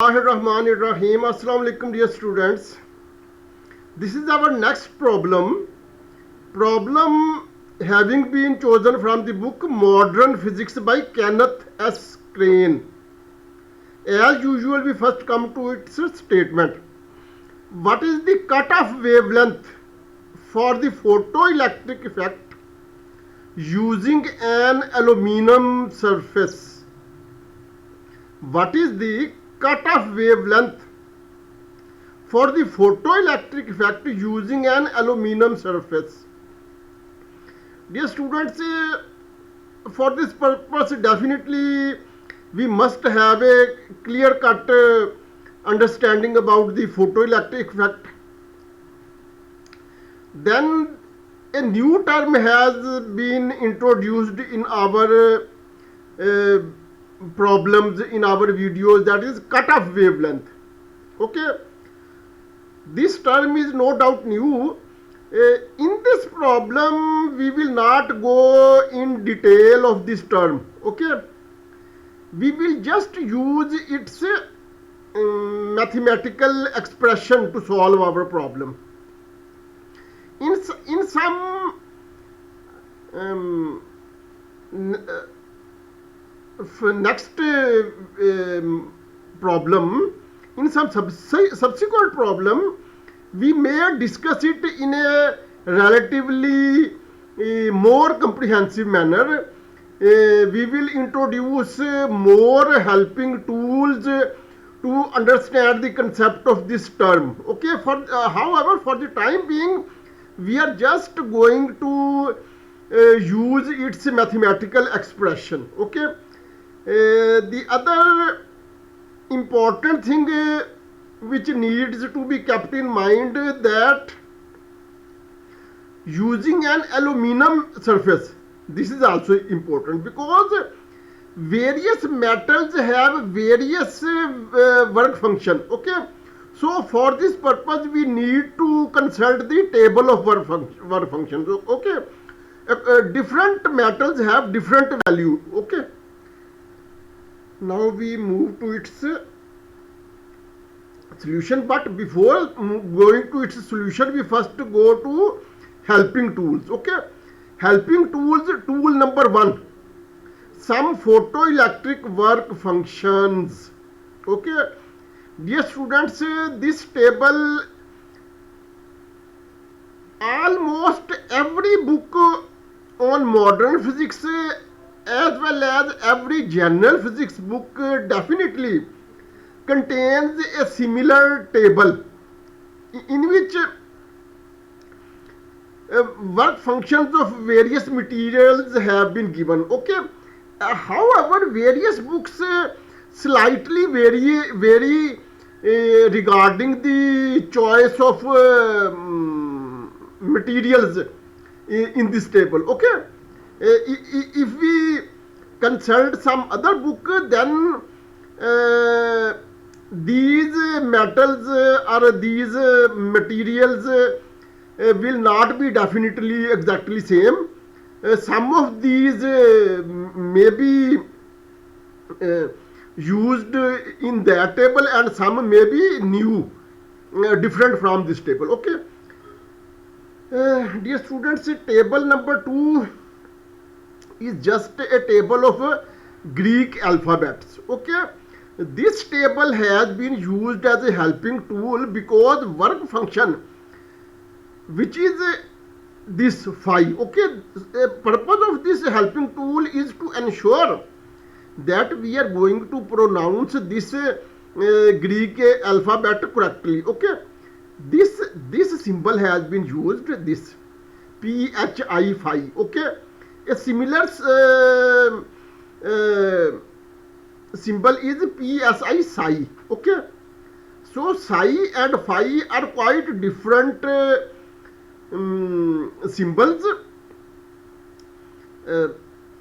Bismillahirrahmanirrahim. Assalamu alaikum dear students. This is our next problem. Problem having been chosen from the book Modern Physics by Kenneth S. Crane. As usual, we first come to its statement. What is the cutoff wavelength for the photoelectric effect using an aluminum surface? What is the cutoff wavelength for the photoelectric effect using an aluminum surface? Dear students, for this purpose definitely we must have a clear-cut understanding about the photoelectric effect. Then a new term has been introduced in our problems, in our videos, that is cutoff wavelength. Okay, this term is no doubt new. In this problem we will not go in detail of this term. Okay, we will just use its mathematical expression to solve our problem. In some next problem, in some subsequent problem, we may discuss it in a relatively more comprehensive manner. We will introduce more helping tools to understand the concept of this term. Okay, however, for the time being, we are just going to use its mathematical expression. Okay. The other important thing which needs to be kept in mind, that using an aluminum surface, this is also important, because various metals have various work function. Okay, so for this purpose we need to consult the table of work functions. Okay, different metals have different value. Okay, now we move to its solution, but before going to its solution we first go to helping tools. Okay, helping tools, tool number 1, some photoelectric work functions. Okay, dear students, this table, almost every book on modern physics as well as every general physics book definitely contains a similar table in which work functions of various materials have been given. Okay, however, various books slightly vary regarding the choice of materials in this table. Okay, if we consult some other book, then these metals or these materials will not be definitely exactly same. Some of these may be used in that table and some may be new, different from this table. Okay, dear students, table number 2 is just a table of Greek alphabets. Okay, this table has been used as a helping tool because work function, which is this phi. Okay, the purpose of this helping tool is to ensure that we are going to pronounce this Greek alphabet correctly. Okay, this symbol has been used, this PHI phi. Okay, a similar symbol is PSI psi. Okay, so psi and phi are quite different symbols.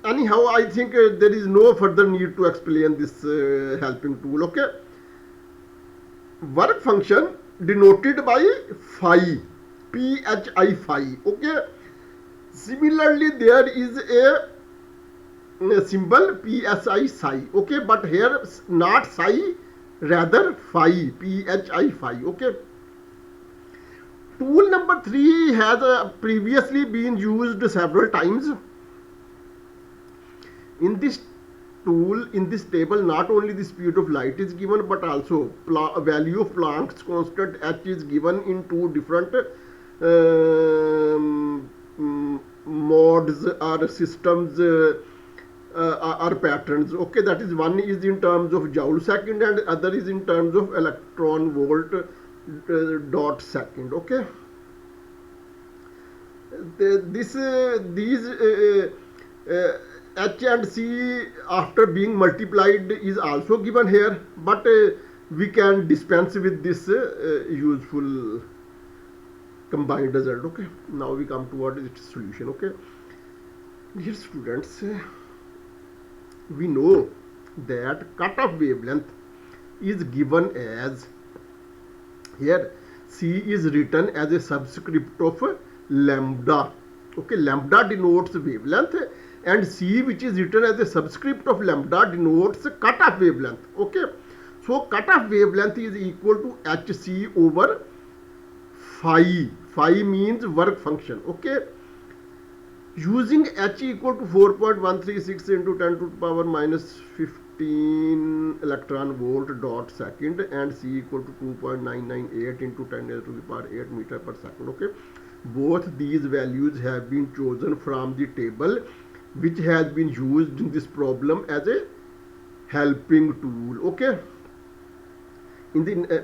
Anyhow, I think there is no further need to explain this helping tool. Okay, work function denoted by phi, PHI phi. Okay, similarly there is a symbol psi psi. Okay, but here not psi rather phi, phi, phi. Okay. Tool number 3 has previously been used several times. In this tool, in this table, not only the speed of light is given, but also value of Planck's constant h is given in two different modes or systems or patterns. Okay, that is, one is in terms of joule second and other is in terms of electron volt dot second. Okay, these H and C after being multiplied is also given here, but we can dispense with this useful combined result. Okay, now we come toward its solution. Okay, dear students, we know that cutoff wavelength is given as, here C is written as a subscript of lambda. Okay, lambda denotes wavelength and C, which is written as a subscript of lambda, denotes cutoff wavelength. Okay, so cutoff wavelength is equal to hc over phi. Phi means work function. Okay, using h equal to 4.136 into 10 to the power minus 15 electron volt dot second and C equal to 2.998 into 10 to the power 8 meter per second. Okay, both these values have been chosen from the table which has been used in this problem as a helping tool. Okay, in the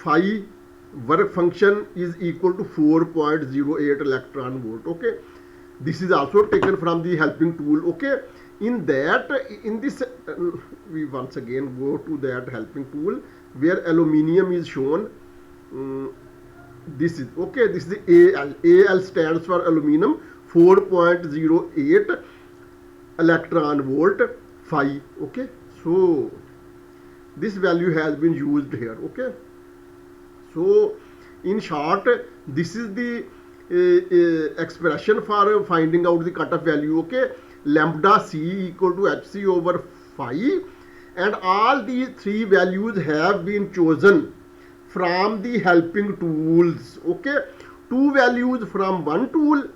phi work function is equal to 4.08 electron volt. Okay, this is also taken from the helping tool. Okay, in this we once again go to that helping tool where aluminium is shown. This is okay, this is the Al stands for aluminum, 4.08 electron volt phi. Okay, so this value has been used here. Okay, so in short, this is the expression for finding out the cutoff value. Okay, lambda C equal to hc over phi, and all these three values have been chosen from the helping tools. Okay, two values from one tool,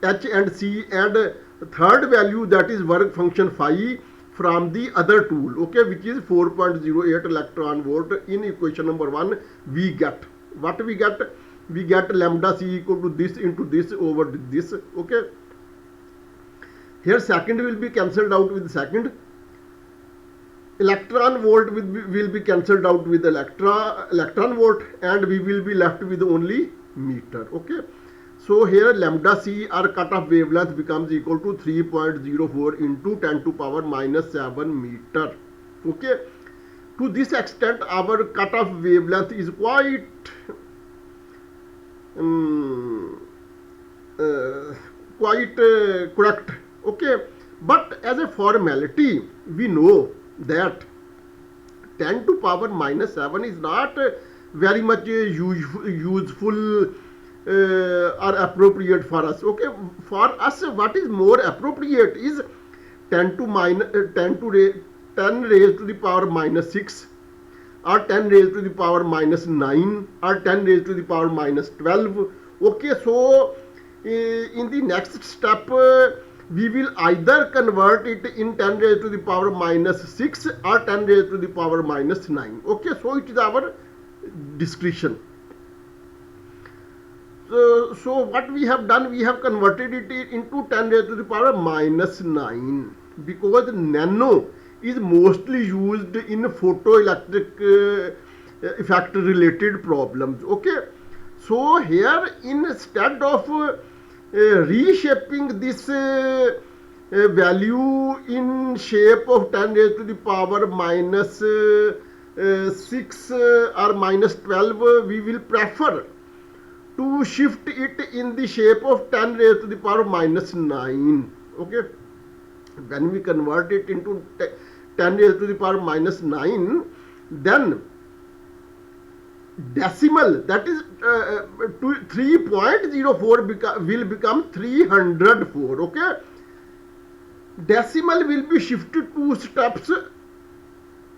h and c, and third value, that is work function phi, from the other tool. Okay, which is 4.08 electron volt. In equation number 1 we get what we get? We get lambda C equal to this into this over this. Okay, here second will be cancelled out with second, electron volt will be cancelled out with electron volt, and we will be left with only meter. Okay, so here lambda C, or cutoff wavelength, becomes equal to 3.04 into 10 to power minus 7 meter. Okay, to this extent our cutoff wavelength is quite correct. Okay, but as a formality we know that 10 to power minus 7 is not very much useful or appropriate for us. Okay, for us what is more appropriate is 10 raised to the power minus 6, or 10 raised to the power minus 9, or 10 raised to the power minus 12. Okay, so in the next step we will either convert it in 10 raised to the power minus 6 or 10 raised to the power minus 9. Okay, so it is our discretion. So what we have done, we have converted it into 10 raised to the power minus 9, because nano is mostly used in photoelectric effect related problems. Okay, so here instead of reshaping this value in shape of 10 raised to the power minus 6 or minus 12, we will prefer to shift it in the shape of 10 raised to the power minus 9. Okay, when we convert it into 10 raised to the power minus 9, then decimal, that is 3.04 will become 304. Okay, decimal will be shifted 2 steps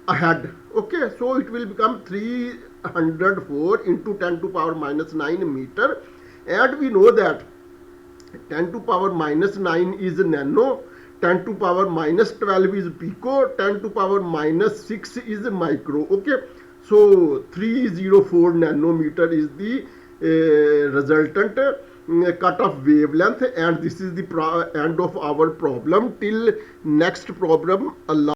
ahead. Okay, so it will become 304 into 10 to power minus 9 meter, and we know that 10 to power minus 9 is nano, 10 to power minus 12 is pico, 10 to power minus 6 is micro. Okay, so 304 nanometer is the resultant cutoff wavelength, and this is the end of our problem. Till next problem, Allah.